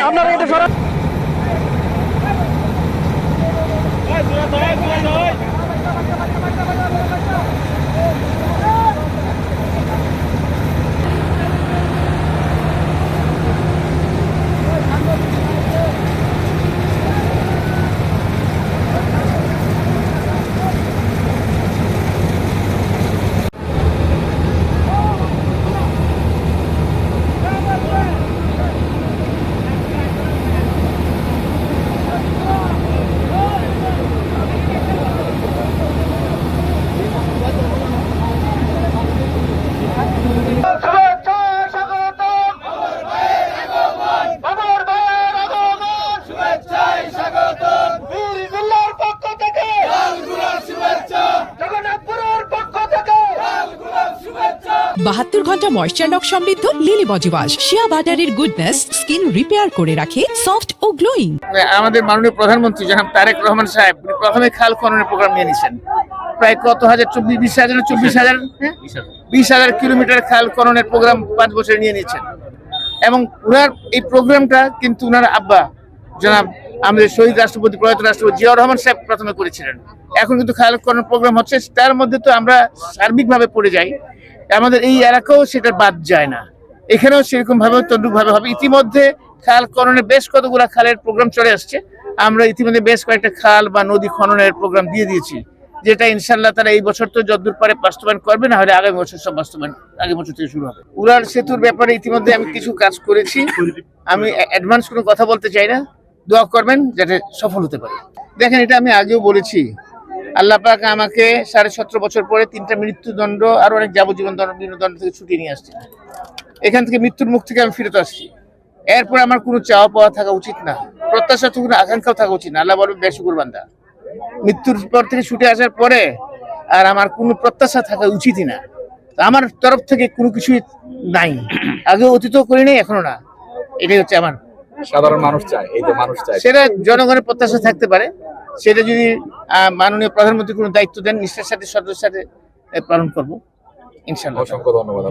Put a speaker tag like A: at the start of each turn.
A: আপনারা এটা সরা
B: বাহাত্তর ঘন্টা ময়েশ্চার লক সমৃদ্ধ লিলি বডি ওয়াশ শিয়া বাটারের গুডনেস স্কিন রিপেয়ার করে রাখে সফট ও গ্লোয়িং।
C: আমাদের মাননীয় প্রধানমন্ত্রী জনাব তারেক রহমান সাহেব প্রথমে খাল খননের প্রোগ্রাম নিয়ে নিয়েছেন। প্রায় কত হাজার 20,000 কিলোমিটার খাল খননের প্রোগ্রাম 5 বছর নিয়ে নিয়েছেন এবং উনার এই প্রোগ্রামটা কিন্তু উনার আব্বা জনাব আমাদের শহীদ রাষ্ট্রপতি প্রয়াত রাষ্ট্রপতি জিয়াউর রহমান সাহেব প্রথমে করেছিলেন। এখন কিন্তু খাল খনন প্রোগ্রাম হচ্ছে, তার মধ্যে তো আমরা সার্বিকভাবে পড়ে যাই। আমাদের এই এলাকাও সেটা বাদ যায় না, এখানেও সেরকম ভাবে তদ্রুপভাবে হবে। ইতিমধ্যে খাল খননের বেশ কতগুলা খালের প্রোগ্রাম চলে আসছে। আমরা ইতিমধ্যে বেশ কয়েকটা খাল বা নদী খননের প্রোগ্রাম দিয়ে দিয়েছি, যেটা ইনশাল্লাহ তারা এই বছর তো যতদূর পারে বাস্তবায়ন করবে, না হলে আগামী বছর সব বাস্তবায়ন আগামী বছর থেকে শুরু হবে। উড়াল সেতুর ব্যাপারে ইতিমধ্যে আমি কিছু কাজ করেছি, আমি অ্যাডভান্স কোনো কথা বলতে চাই না, দোয়া করবেন যাতে সফল হতে পারে। দেখেন, এটা আমি আগেও বলেছি, আল্লাহ পাক আমাকে 17.5 বছর পরে 3টা মৃত্যুদণ্ড আর অনেক যাবজ্জীবন বিভিন্ন দণ্ড থেকে ছুটিয়ে নিয়ে আসছে। এখান থেকে মৃত্যুর মুখ থেকে আমি ফিরত আসছি। এরপর আমার কোনো চাওয়া পাওয়া থাকা উচিত না, প্রত্যাশা তো কোনো আকাঙ্ক্ষাও থাকা উচিত না। আল্লাহ বলবে বেশুকুর বান্দা, মৃত্যুর পর থেকে ছুটে আসার পরে আর আমার কোনো প্রত্যাশা থাকা উচিতই না। আমার তরফ থেকে কোনো কিছুই নাই, আগে অতীতও করি নাই, এখনো না। এটাই হচ্ছে আমার
D: সাধারণ মানুষ চায়, এই যে মানুষ চায়,
C: সেটা জনগণের প্রত্যাশা থাকতে পারে। সেটা যদি মাননীয় প্রধানমন্ত্রী কোনো দায়িত্ব দেন, নিষ্ঠার সাথে সদস্যের সাথে পালন করবো ইনশাআল্লাহ।
D: অসংখ্য ধন্যবাদ।